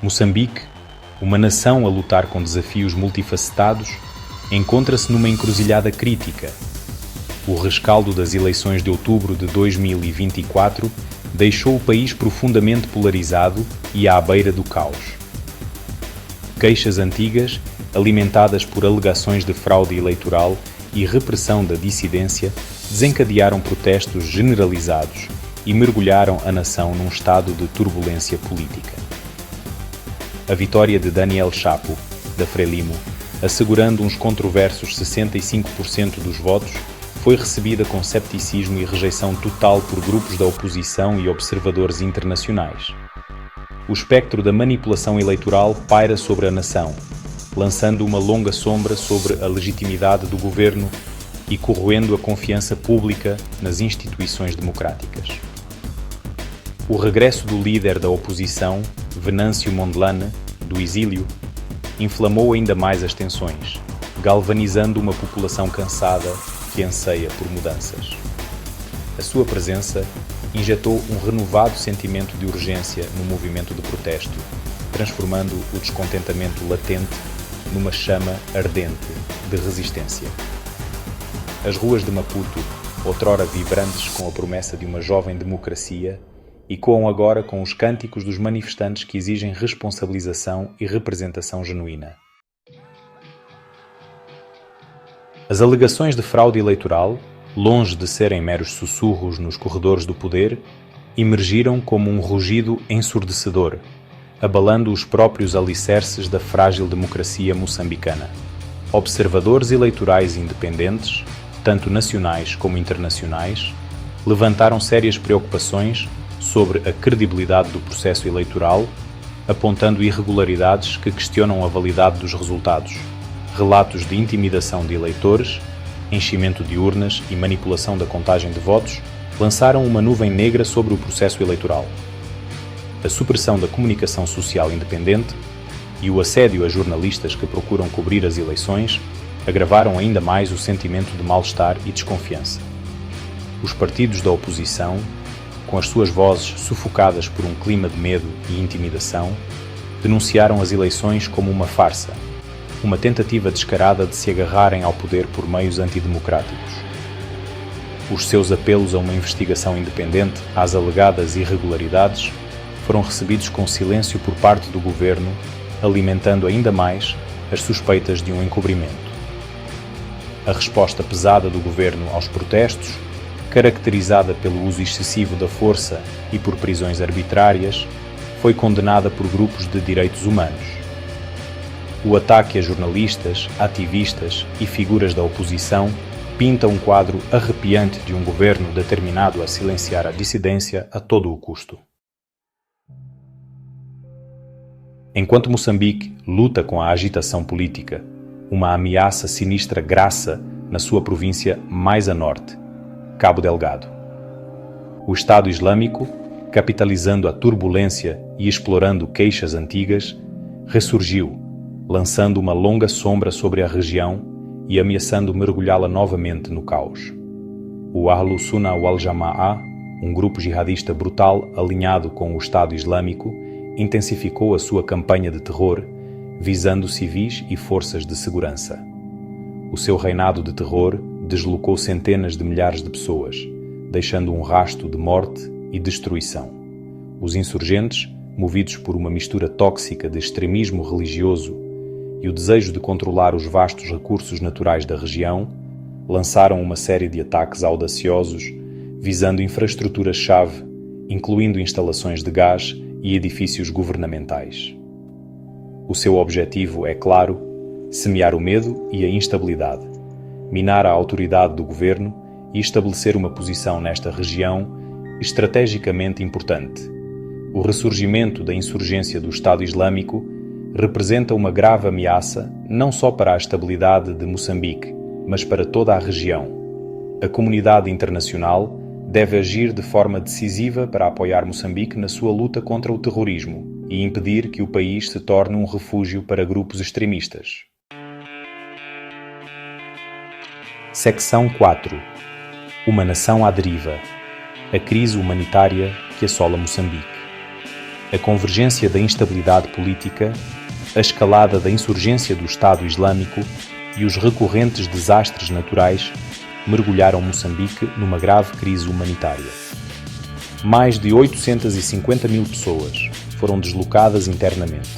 Moçambique, uma nação a lutar com desafios multifacetados, encontra-se numa encruzilhada crítica. O rescaldo das eleições de outubro de 2024 deixou o país profundamente polarizado e à beira do caos. Queixas antigas, alimentadas por alegações de fraude eleitoral e repressão da dissidência, desencadearam protestos generalizados e mergulharam a nação num estado de turbulência política. A vitória de Daniel Chapo, da Frelimo, assegurando uns controversos 65% dos votos, foi recebida com cepticismo e rejeição total por grupos da oposição e observadores internacionais. O espectro da manipulação eleitoral paira sobre a nação, lançando uma longa sombra sobre a legitimidade do governo e corroendo a confiança pública nas instituições democráticas. O regresso do líder da oposição, Venâncio Mondlane, do exílio, inflamou ainda mais as tensões, galvanizando uma população cansada que anseia por mudanças. A sua presença injetou um renovado sentimento de urgência no movimento de protesto, transformando o descontentamento latente numa chama ardente de resistência. As ruas de Maputo, outrora vibrantes com a promessa de uma jovem democracia, ecoam agora com os cânticos dos manifestantes que exigem responsabilização e representação genuína. As alegações de fraude eleitoral, longe de serem meros sussurros nos corredores do poder, emergiram como um rugido ensurdecedor, abalando os próprios alicerces da frágil democracia moçambicana. Observadores eleitorais independentes, tanto nacionais como internacionais, levantaram sérias preocupações sobre a credibilidade do processo eleitoral, apontando irregularidades que questionam a validade dos resultados, relatos de intimidação de eleitores, enchimento de urnas e manipulação da contagem de votos lançaram uma nuvem negra sobre o processo eleitoral. A supressão da comunicação social independente e o assédio a jornalistas que procuram cobrir as eleições agravaram ainda mais o sentimento de mal-estar e desconfiança. Os partidos da oposição, com as suas vozes sufocadas por um clima de medo e intimidação, denunciaram as eleições como uma farsa, uma tentativa descarada de se agarrarem ao poder por meios antidemocráticos. Os seus apelos a uma investigação independente às alegadas irregularidades foram recebidos com silêncio por parte do governo, alimentando ainda mais as suspeitas de um encobrimento. A resposta pesada do governo aos protestos, caracterizada pelo uso excessivo da força e por prisões arbitrárias, foi condenada por grupos de direitos humanos. O ataque a jornalistas, ativistas e figuras da oposição pinta um quadro arrepiante de um governo determinado a silenciar a dissidência a todo o custo. Enquanto Moçambique luta com a agitação política, uma ameaça sinistra graça na sua província mais a norte, Cabo Delgado. O Estado Islâmico, capitalizando a turbulência e explorando queixas antigas, ressurgiu, lançando uma longa sombra sobre a região e ameaçando mergulhá-la novamente no caos. O Ahlu Sunnah wal Jama'a, um grupo jihadista brutal alinhado com o Estado Islâmico, intensificou a sua campanha de terror, visando civis e forças de segurança. O seu reinado de terror deslocou centenas de milhares de pessoas, deixando um rasto de morte e destruição. Os insurgentes, movidos por uma mistura tóxica de extremismo religioso e o desejo de controlar os vastos recursos naturais da região, lançaram uma série de ataques audaciosos visando infraestruturas-chave, incluindo instalações de gás e edifícios governamentais. O seu objetivo é claro: semear o medo e a instabilidade, minar a autoridade do governo e estabelecer uma posição nesta região estrategicamente importante. O ressurgimento da insurgência do Estado Islâmico representa uma grave ameaça não só para a estabilidade de Moçambique, mas para toda a região. A comunidade internacional deve agir de forma decisiva para apoiar Moçambique na sua luta contra o terrorismo e impedir que o país se torne um refúgio para grupos extremistas. Secção 4. Uma nação à deriva. A crise humanitária que assola Moçambique. a convergência da instabilidade política, a escalada da insurgência do Estado Islâmico e os recorrentes desastres naturais mergulharam Moçambique numa grave crise humanitária. Mais de 850 mil pessoas foram deslocadas internamente,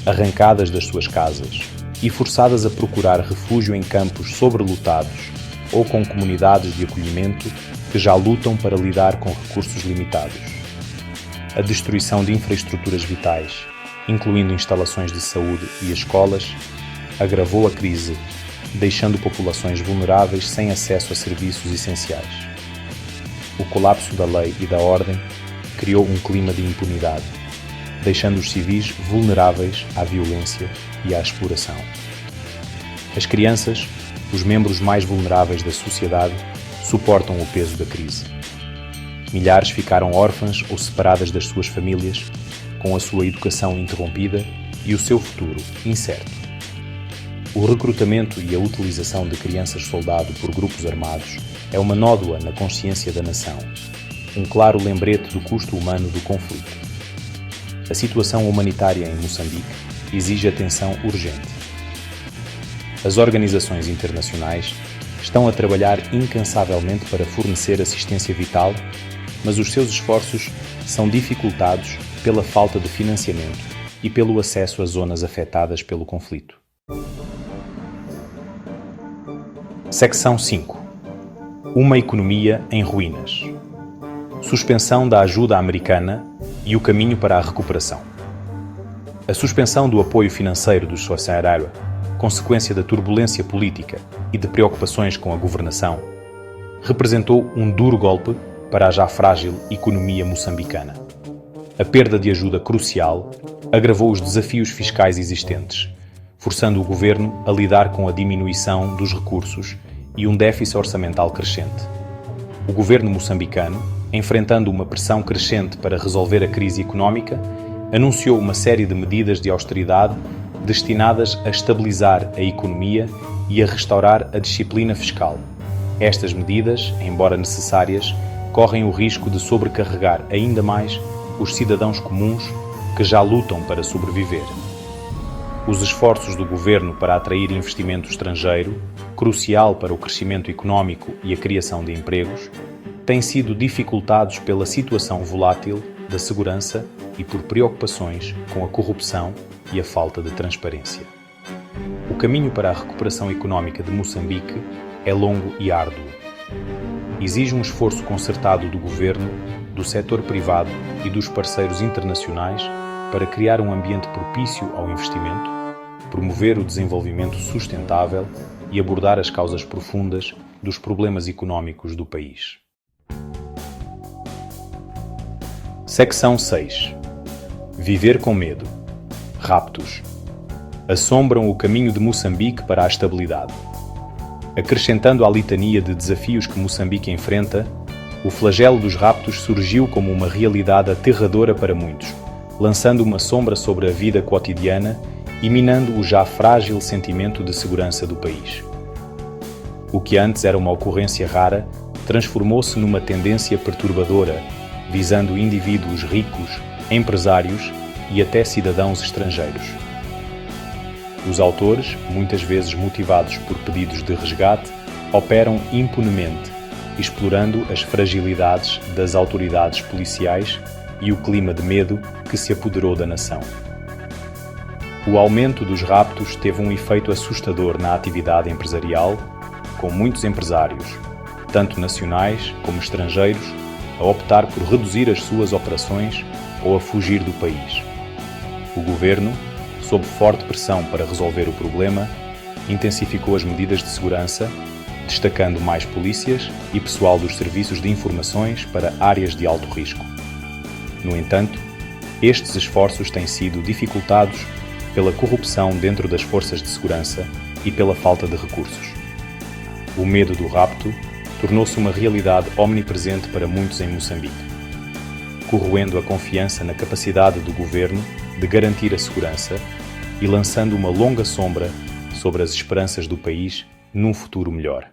arrancadas das suas casas e forçadas a procurar refúgio em campos sobrelotados ou com comunidades de acolhimento que já lutam para lidar com recursos limitados. A destruição de infraestruturas vitais, incluindo instalações de saúde e escolas, agravou a crise, deixando populações vulneráveis sem acesso a serviços essenciais. O colapso da lei e da ordem criou um clima de impunidade, deixando os civis vulneráveis à violência e à exploração. As crianças, os membros mais vulneráveis da sociedade, suportam o peso da crise. Milhares ficaram órfãs ou separadas das suas famílias, com a sua educação interrompida e o seu futuro incerto. O recrutamento e a utilização de crianças-soldado por grupos armados é uma nódoa na consciência da nação, um claro lembrete do custo humano do conflito. A situação humanitária em Moçambique exige atenção urgente. As organizações internacionais estão a trabalhar incansavelmente para fornecer assistência vital, mas os seus esforços são dificultados pela falta de financiamento e pelo acesso às zonas afetadas pelo conflito. Secção 5. Uma economia em ruínas. Suspensão da ajuda americana e o caminho para a recuperação. A suspensão do apoio financeiro dos Sossarara, consequência da turbulência política e de preocupações com a governação, representou um duro golpe para a já frágil economia moçambicana. A perda de ajuda crucial agravou os desafios fiscais existentes, forçando o governo a lidar com a diminuição dos recursos e um déficit orçamental crescente. O governo moçambicano, enfrentando uma pressão crescente para resolver a crise económica, anunciou uma série de medidas de austeridade destinadas a estabilizar a economia e a restaurar a disciplina fiscal. Estas medidas, embora necessárias, correm o risco de sobrecarregar ainda mais os cidadãos comuns que já lutam para sobreviver. Os esforços do governo para atrair investimento estrangeiro, crucial para o crescimento económico e a criação de empregos, têm sido dificultados pela situação volátil da segurança e por preocupações com a corrupção e a falta de transparência. O caminho para a recuperação económica de Moçambique é longo e árduo. Exige um esforço concertado do governo, do setor privado e dos parceiros internacionais para criar um ambiente propício ao investimento, promover o desenvolvimento sustentável e abordar as causas profundas dos problemas económicos do país. Secção 6. Viver com medo. Raptos. Assombram o caminho de Moçambique para a estabilidade. Acrescentando à litania de desafios que Moçambique enfrenta, o flagelo dos raptos surgiu como uma realidade aterradora para muitos, lançando uma sombra sobre a vida cotidiana e minando o já frágil sentimento de segurança do país. O que antes era uma ocorrência rara, transformou-se numa tendência perturbadora, visando indivíduos ricos, empresários e até cidadãos estrangeiros. Os autores, muitas vezes motivados por pedidos de resgate, operam impunemente, explorando as fragilidades das autoridades policiais e o clima de medo que se apoderou da nação. O aumento dos raptos teve um efeito assustador na atividade empresarial, com muitos empresários, tanto nacionais como estrangeiros, a optar por reduzir as suas operações ou a fugir do país. O governo, sob forte pressão para resolver o problema, intensificou as medidas de segurança, destacando mais polícias e pessoal dos serviços de informações para áreas de alto risco. No entanto, estes esforços têm sido dificultados pela corrupção dentro das forças de segurança e pela falta de recursos. O medo do rapto tornou-se uma realidade omnipresente para muitos em Moçambique, corroendo a confiança na capacidade do governo de garantir a segurança e lançando uma longa sombra sobre as esperanças do país num futuro melhor.